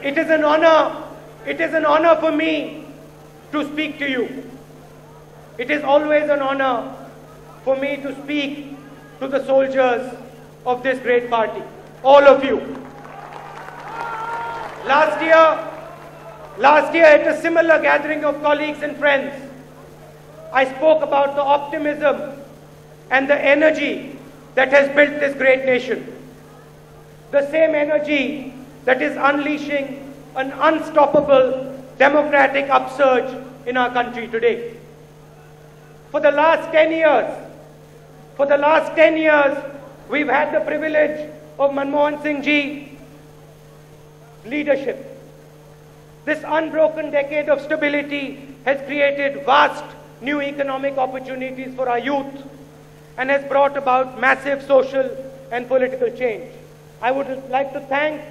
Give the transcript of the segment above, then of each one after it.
It is an honor for me to speak to you. It is always an honor for me to speak to the soldiers of this great party, all of you. Last year at a similar gathering of colleagues and friends, I spoke about the optimism and the energy that has built this great nation. The same energy that is unleashing an unstoppable democratic upsurge in our country today. For the last 10 years, we've had the privilege of Manmohan Singh Ji's leadership. This unbroken decade of stability has created vast new economic opportunities for our youth and has brought about massive social and political change. I would like to thank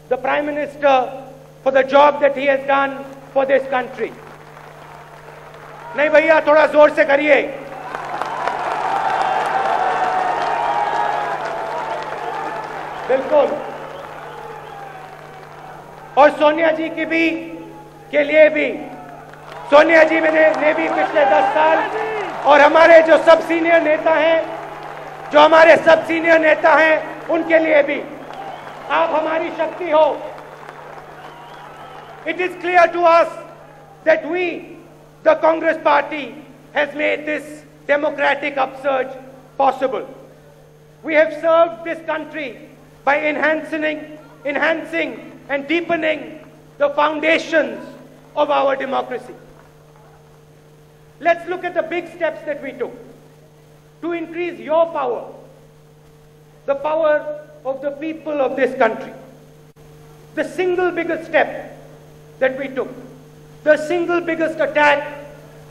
the Prime Minister for the job that he has done for this country. नहीं भैया, थोड़ा जोर से करिए. बिल्कुल. और सोनिया जी के लिए भी सोनिया जी ने भी पिछले 10 साल और हमारे जो सब सीनियर नेता हैं उनके लिए भी आप हमारी शक्ति हो. It is clear to us that we, the Congress party, has made this democratic upsurge possible. We have served this country by enhancing and deepening the foundations of our democracy. Let's look at the big steps that we took to increase your power, the power of the people of this country. The single biggest step that we took, the single biggest attack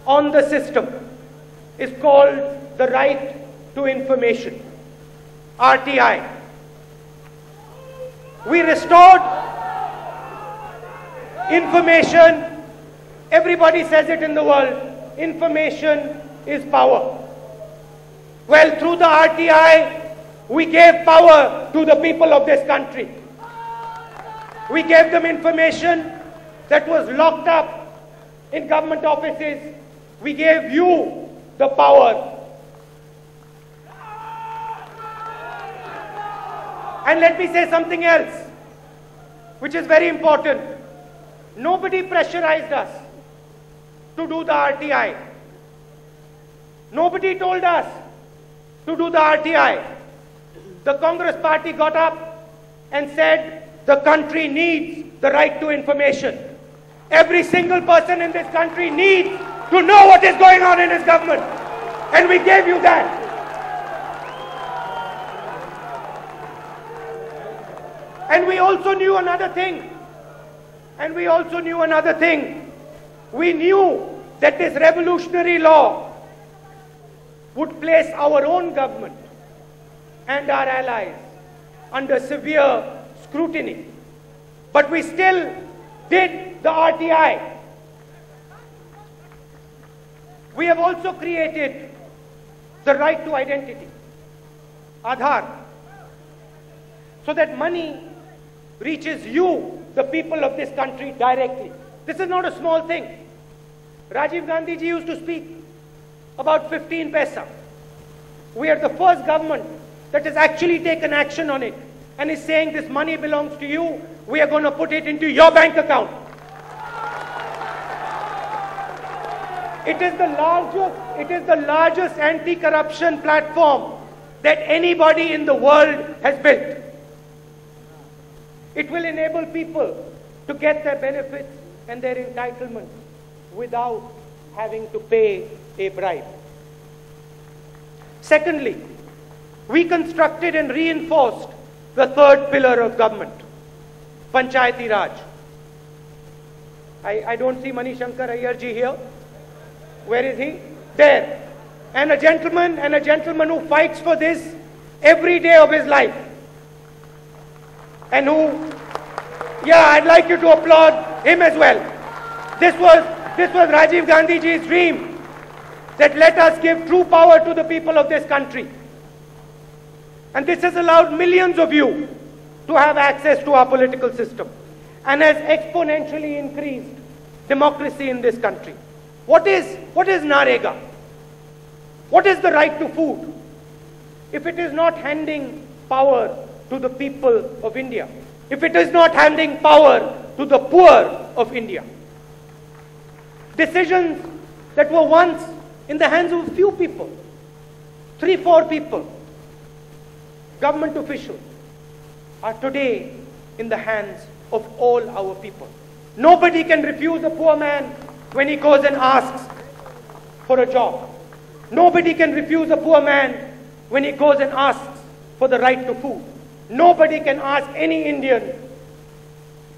on the system, is called the right to information, RTI. We restored information. Everybody says it in the world. Information is power. Well, through the RTI, we gave power to the people of this country. We gave them information that was locked up in government offices. We gave you the power. And let me say something else, which is very important. Nobody pressurized us to do the RTI. Nobody told us to do the RTI. The Congress party got up and said the country needs the right to information. Every single person in this country needs to know what is going on in his government. And we gave you that. And we also knew another thing. We knew that this revolutionary law would place our own government and our allies under severe scrutiny. But we still did the RTI. We have also created the right to identity, Aadhaar, so that money reaches you, the people of this country, directly. This is not a small thing. Rajiv Gandhi ji used to speak about 15 paisa. We are the first government that has actually taken action on it and is saying this money belongs to you. We are going to put it into your bank account. It is the largest anti-corruption platform that anybody in the world has built. It will enable people to get their benefits and their entitlements without having to pay a bribe. Secondly, we constructed and reinforced the third pillar of government, Panchayati Raj. I don't see Mani Shankar Iyer ji here. Where is he? There. And a gentleman who fights for this every day of his life. And who, I'd like you to applaud him as well. This was Rajiv Gandhi ji's dream, that let us give true power to the people of this country. And this has allowed millions of you to have access to our political system. and has exponentially increased democracy in this country. What is Narega? What is the right to food? If it is not handing power to the people of India, if it is not handing power to the poor of India. Decisions that were once in the hands of a few people, 3-4 people, government officials, are today in the hands of all our people. Nobody can refuse a poor man when he goes and asks for a job. Nobody can refuse a poor man when he goes and asks for the right to food. Nobody can ask any Indian,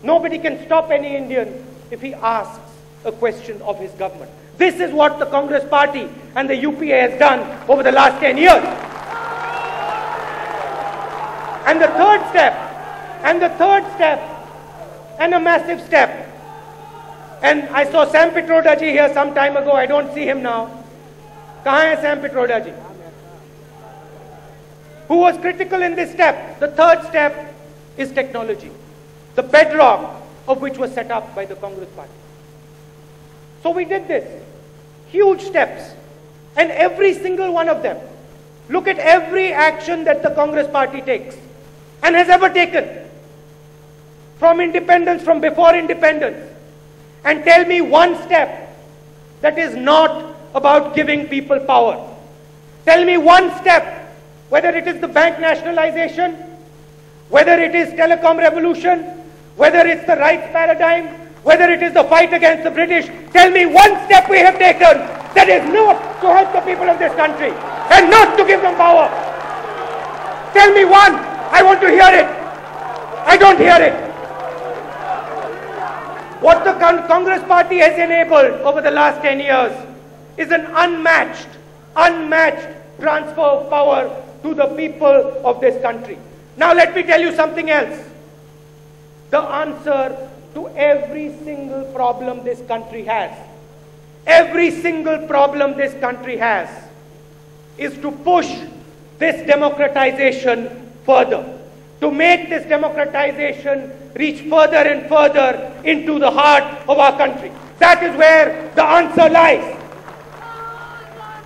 nobody can stop any Indian if he asks a question of his government. This is what the Congress party and the UPA has done over the last 10 years. And the third step, and a massive step, and I saw Sam Pitroda ji here some time ago, I don't see him now. Kahan hai Sam Pitroda ji? Who was critical in this step? The third step is technology, the bedrock of which was set up by the Congress party. So we did this, huge steps, and every single one of them, look at every action that the Congress party takes and has ever taken, from independence, from before independence, and tell me one step that is not about giving people power. Tell me one step, whether it is the bank nationalization, whether it is telecom revolution, whether it's the rights paradigm, whether it is the fight against the British. Tell me one step we have taken that is not to help the people of this country and not to give them power. Tell me one. I want to hear it. I don't hear it. What the Congress party has enabled over the last 10 years is an unmatched transfer of power to the people of this country. Now let me tell you something else. The answer to every single problem this country has, is to push this democratization further, to make this democratization reach further and further into the heart of our country. That is where the answer lies.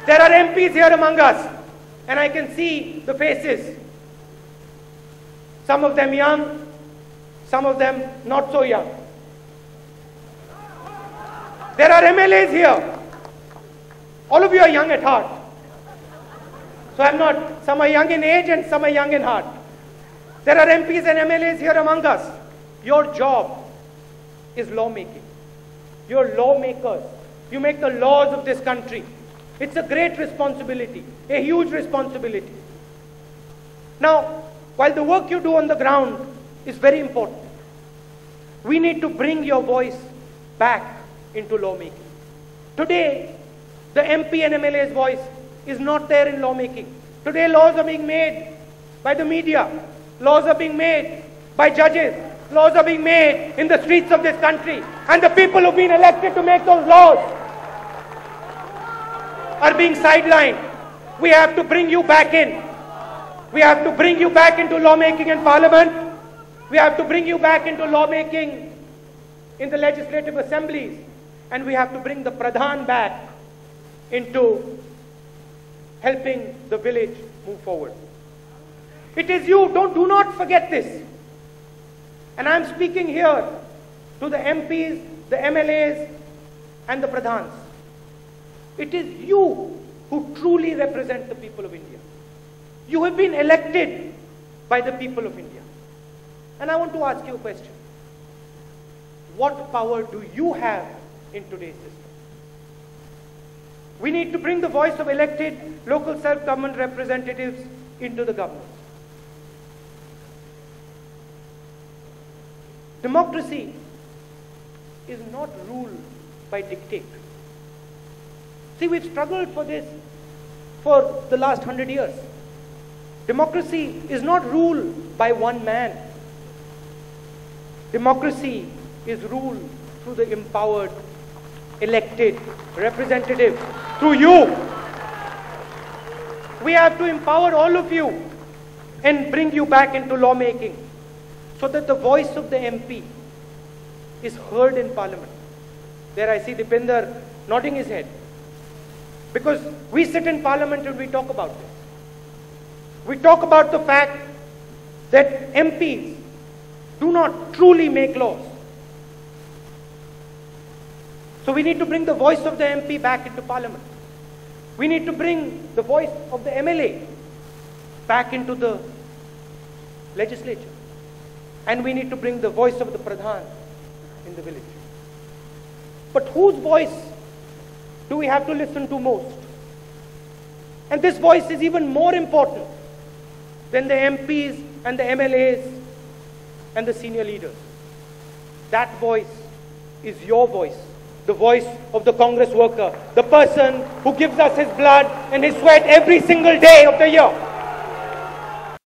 There are MPs here among us, and I can see the faces. Some of them young, some of them not so young. There are MLAs here. All of you are young at heart. So some are young in age and some are young in heart. There are MPs and MLAs here among us. Your job is lawmaking. You're lawmakers. You make the laws of this country. It's a great responsibility, a huge responsibility. Now, while the work you do on the ground is very important, we need to bring your voice back into lawmaking. Today, the MP and MLA's voice is not there in lawmaking. Today, laws are being made by the media. Laws are being made by judges. Laws are being made in the streets of this country. And the people who've been elected to make those laws are being sidelined. We have to bring you back in. We have to bring you back into lawmaking in Parliament. We have to bring you back into lawmaking in the legislative assemblies. And we have to bring the Pradhan back into helping the village move forward. It is you, do not forget this. And I'm speaking here to the MPs, the MLAs, and the Pradhans. It is you who truly represent the people of India. You have been elected by the people of India. And I want to ask you a question. What power do you have in today's system? We need to bring the voice of elected local self-government representatives into the government. Democracy is not ruled by dictate. See, we've struggled for this for the last 100 years. Democracy is not ruled by one man. Democracy is ruled through the empowered, elected representative, through you. We have to empower all of you and bring you back into lawmaking so that the voice of the MP is heard in Parliament. There I see Dipinder nodding his head. Because we sit in Parliament and we talk about this. We talk about the fact that MPs do not truly make laws. So we need to bring the voice of the MP back into Parliament. We need to bring the voice of the MLA back into the legislature. And we need to bring the voice of the Pradhan in the village. But whose voice do we have to listen to most? And this voice is even more important than the MPs and the MLAs and the senior leaders. That voice is your voice, the voice of the Congress worker, the person who gives us his blood and his sweat every single day of the year.